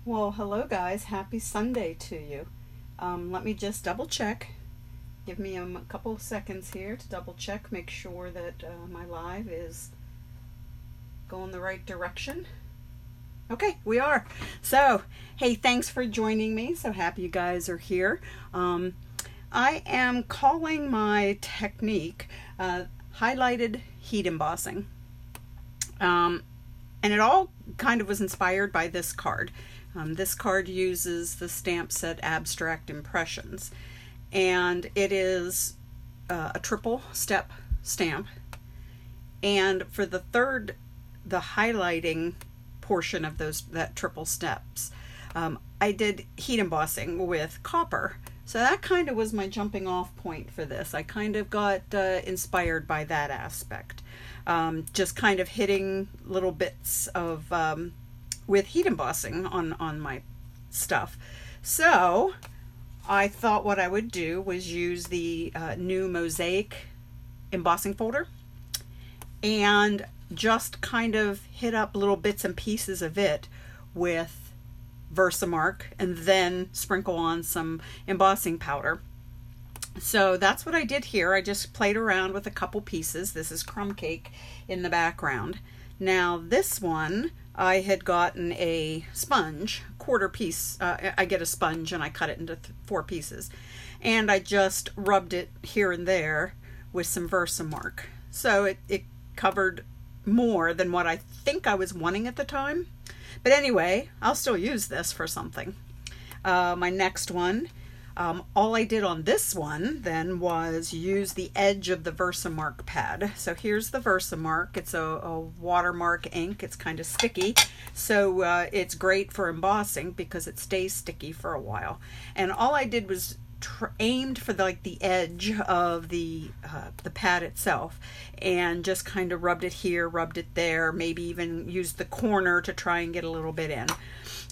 Well, hello guys. Happy Sunday to you. Let me just double check. Give me a couple of seconds here to double check, make sure that my live is going the right direction. Okay, we are. So, hey, thanks for joining me. So happy you guys are here. I am calling my technique highlighted heat embossing. And it all kind of was inspired by this card. This card uses the stamp set Abstract Impressions, and it is a triple step stamp. And for the highlighting portion of that triple steps, I did heat embossing with copper. So that kind of was my jumping off point for this. I kind of got inspired by that aspect. Just kind of hitting little bits of with heat embossing on my stuff. So I thought what I would do was use the new Mosaic embossing folder and just kind of hit up little bits and pieces of it with Versamark and then sprinkle on some embossing powder. So that's what I did here. I just played around with a couple pieces. This is crumb cake in the background. Now this one, I had gotten a sponge, quarter piece. I get a sponge and I cut it into 4 pieces. And I just rubbed it here and there with some Versamark. So it covered more than what I think I was wanting at the time. But anyway, I'll still use this for something. My next one, all I did on this one then was use the edge of the Versamark pad. So here's the Versamark. It's a watermark ink. It's kind of sticky, so it's great for embossing because it stays sticky for a while. And all I did was aimed for the edge of the pad itself, and just kind of rubbed it here, rubbed it there, maybe even used the corner to try and get a little bit in.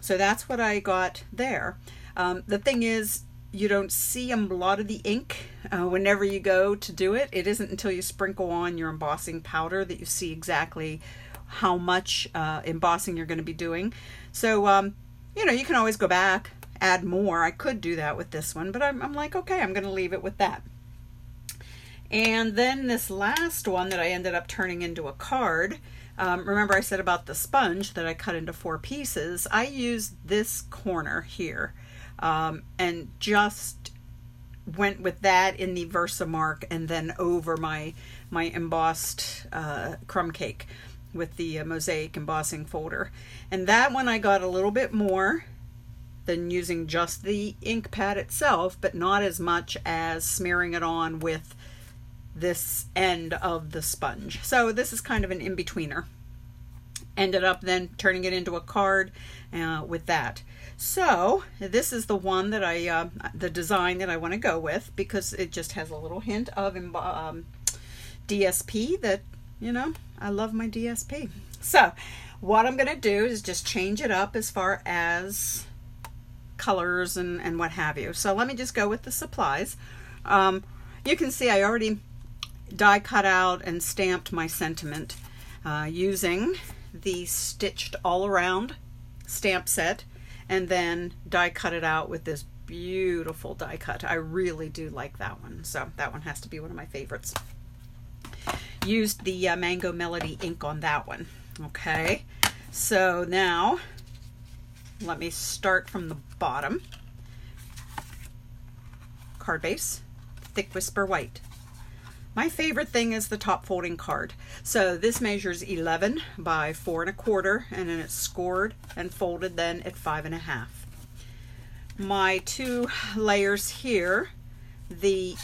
So that's what I got there. The thing is, you don't see a lot of the ink whenever you go to do it. It isn't until you sprinkle on your embossing powder that you see exactly how much embossing you're going to be doing. So, you can always go back, add more. I could do that with this one, but I'm like, okay, I'm going to leave it with that. And then this last one that I ended up turning into a card, remember I said about the sponge that I cut into 4 pieces. I used this corner here and just went with that in the Versamark and then over my embossed crumb cake with the Mosaic embossing folder. And that one I got a little bit more than using just the ink pad itself, but not as much as smearing it on with this end of the sponge. So this is kind of an in-betweener. Ended up then turning it into a card with that. So this is the one that the design that I want to go with, because it just has a little hint of DSP that, I love my DSP. So what I'm going to do is just change it up as far as colors and what have you. So let me just go with the supplies. You can see I already die cut out and stamped my sentiment using the stitched all around stamp set, and then die cut it out with this beautiful die cut. I really do like that one, so that one has to be one of my favorites. Used the Mango Melody ink on that one. Okay, so now let me start from the bottom. Card base, thick whisper white. My favorite thing is the top folding card. So this measures 11 by 4 1/4, and then it's scored and folded then at 5 1/2. My 2 layers here, the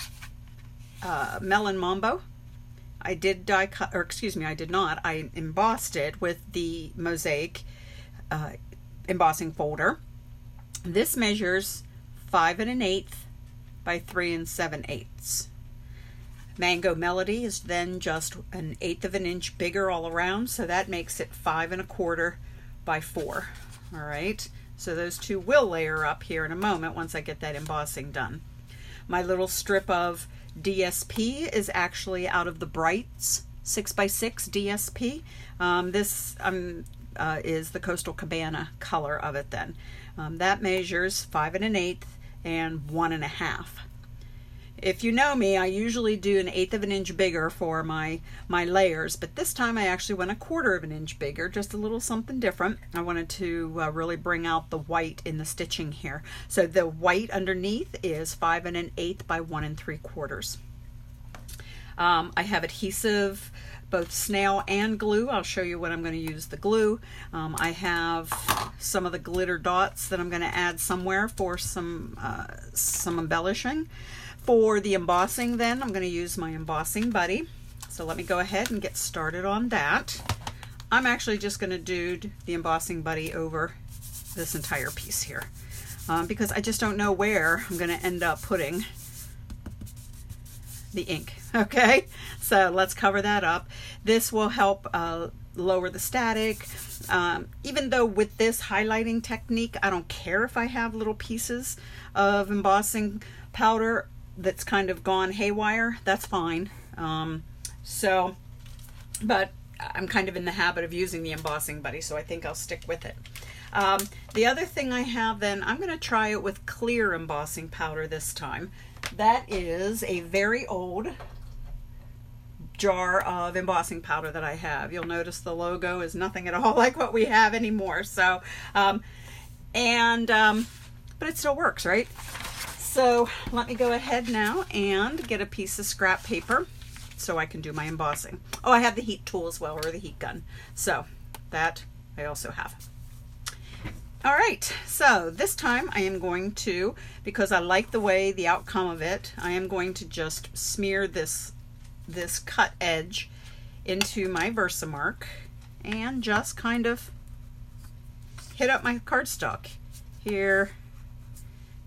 Melon Mambo, I did die cut, or excuse me, I did not. I embossed it with the Mosaic embossing folder. This measures 5 1/8 by 3 7/8. Mango Melody is then just 1/8 of an inch bigger all around, so that makes it 5 1/4 by 4. All right, so those 2 will layer up here in a moment once I get that embossing done. My little strip of DSP is actually out of the Brights 6x6 DSP. This I'm is the Coastal Cabana color of it then. That measures 5 1/8 and 1 1/2. If you know me, I usually do 1/8 of an inch bigger for my layers, but this time I actually went 1/4 of an inch bigger, just a little something different. I wanted to really bring out the white in the stitching here. So the white underneath is 5 1/8 by 1 3/4. I have adhesive, both snail and glue. I'll show you when I'm going to use the glue. I have some of the glitter dots that I'm going to add somewhere for some embellishing. For the embossing then, I'm going to use my embossing buddy. So let me go ahead and get started on that. I'm actually just going to do the embossing buddy over this entire piece here because I just don't know where I'm going to end up putting the ink. Okay, so let's cover that up. This will help lower the static. Even though with this highlighting technique, I don't care if I have little pieces of embossing powder that's kind of gone haywire, that's fine. But I'm kind of in the habit of using the embossing buddy, so I think I'll stick with it. The other thing I have then, I'm going to try it with clear embossing powder this time. That is a very old jar of embossing powder that I have. You'll notice the logo is nothing at all like what we have anymore. So, but it still works, right? So let me go ahead now and get a piece of scrap paper so I can do my embossing. Oh, I have the heat tool as well, or the heat gun. So that I also have. All right, so this time I am going to, because I like the way the outcome of it, I am going to just smear this cut edge into my Versamark and just kind of hit up my cardstock here,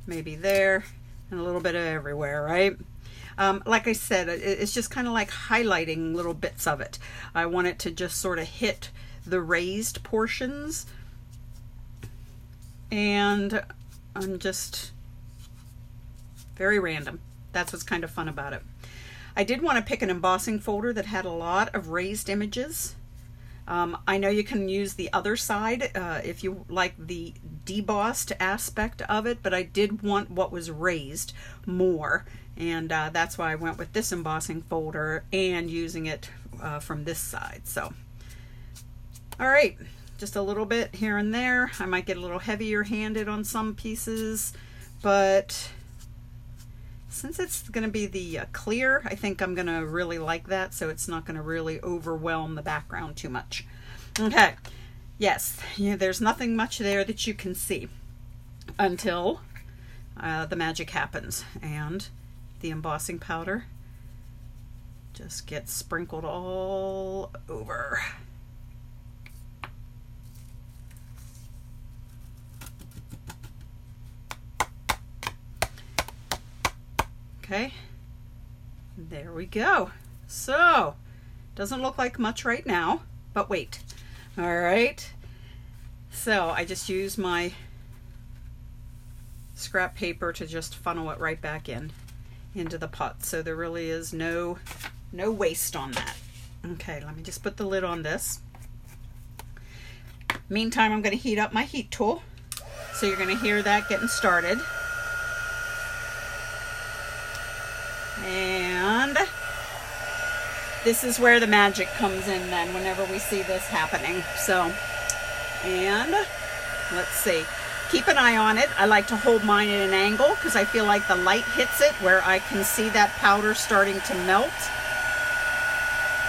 maybe there, and a little bit of everywhere, right? Like I said, it's just kind of like highlighting little bits of it. I want it to just sort of hit the raised portions, and I'm just very random. That's what's kind of fun about it. I did want to pick an embossing folder that had a lot of raised images. I know you can use the other side if you like the debossed aspect of it, but I did want what was raised more, and that's why I went with this embossing folder and using it from this side. So, all right, just a little bit here and there. I might get a little heavier handed on some pieces, but since it's going to be the clear, I think I'm going to really like that, so it's not going to really overwhelm the background too much. Okay, yes, there's nothing much there that you can see until the magic happens, and the embossing powder just gets sprinkled all over. Okay, there we go. So, doesn't look like much right now, but wait. All right, so I just use my scrap paper to just funnel it right back into the pot. So there really is no waste on that. Okay, let me just put the lid on this. Meantime, I'm going to heat up my heat tool. So you're going to hear that getting started. And this is where the magic comes in then, whenever we see this happening. So, and let's see. Keep an eye on it. I like to hold mine at an angle because I feel like the light hits it where I can see that powder starting to melt.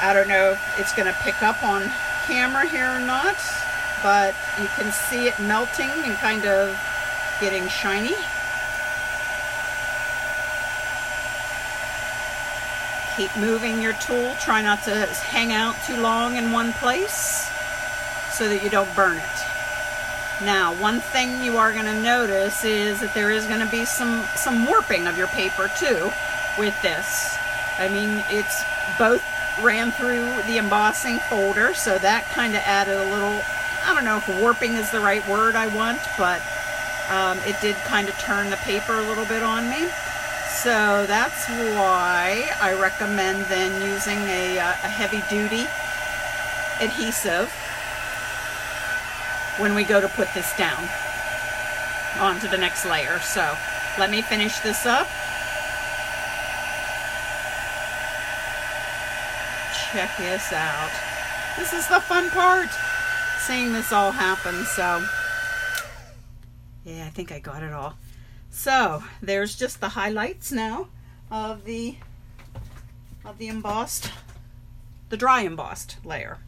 I don't know if it's going to pick up on camera here or not, but you can see it melting and kind of getting shiny. Keep moving your tool. Try not to hang out too long in one place so that you don't burn it. Now, one thing you are going to notice is that there is going to be some warping of your paper too with this. I mean, it's both ran through the embossing folder, so that kind of added a little, I don't know if warping is the right word I want, but it did kind of turn the paper a little bit on me. So that's why I recommend then using a heavy duty adhesive when we go to put this down onto the next layer. So let me finish this up. Check this out. This is the fun part, seeing this all happen. So yeah, I think I got it all. So there's just the highlights now of the embossed, the dry embossed layer.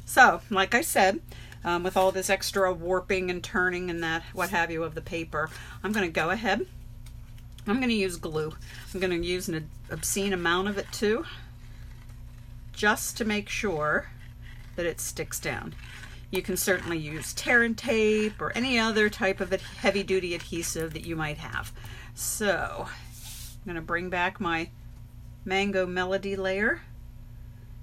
So like I said, with all this extra warping and turning and that what have you of the paper, I'm going to go ahead. I'm going to use glue. I'm going to use an obscene amount of it too, just to make sure that it sticks down. You can certainly use tear and tape or any other type of heavy duty adhesive that you might have. So I'm going to bring back my Mango Melody layer.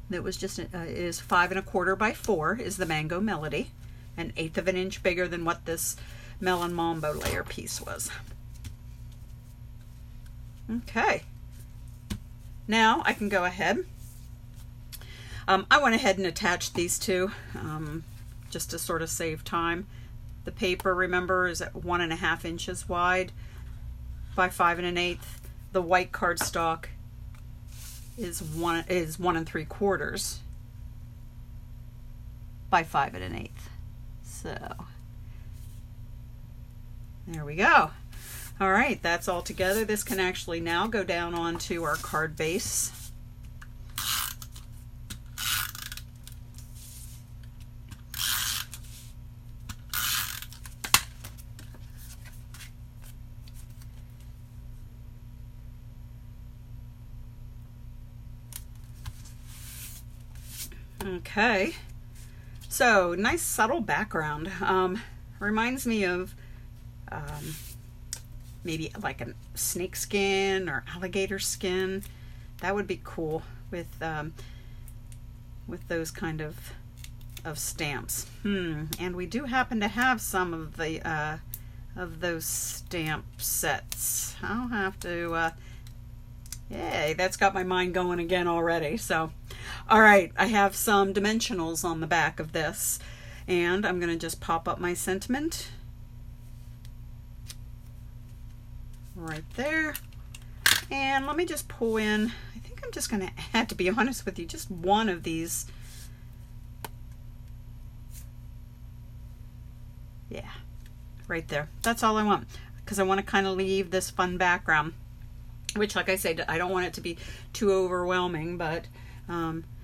That was just is 5 1/4 by 4 is the Mango Melody, 1/8 of an inch bigger than what this Melon Mambo layer piece was. Okay, now I can go ahead. I went ahead and attached these two just to sort of save time. The paper, remember, is at 1.5 inches wide by 5 1/8. The white cardstock is 1 3/4 by 5 1/8. So there we go. All right, that's all together. This can actually now go down onto our card base. Okay, so nice subtle background. Reminds me of maybe like a snake skin or alligator skin. That would be cool with those kind of stamps. And we do happen to have some of the of those stamp sets. I'll have to. Yay, that's got my mind going again already. So, all right, I have some dimensionals on the back of this, and I'm going to just pop up my sentiment right there. And let me just pull in, I think I'm just going to add, to be honest with you, just one of these. Yeah, right there. That's all I want, because I want to kind of leave this fun background, which, like I said, I don't want it to be too overwhelming, but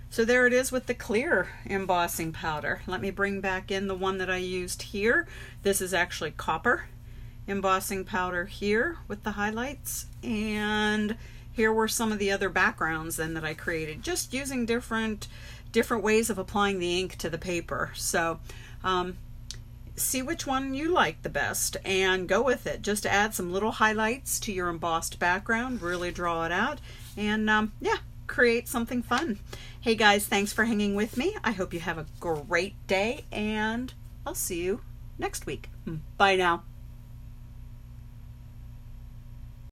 so there it is with the clear embossing powder. Let me bring back in the one that I used here. This is actually copper embossing powder here with the highlights, and here were some of the other backgrounds then that I created, just using different ways of applying the ink to the paper. So see which one you like the best and go with it. Just add some little highlights to your embossed background, really draw it out, and yeah, create something fun. Hey guys, thanks for hanging with me. I hope you have a great day, and I'll see you next week. Bye now.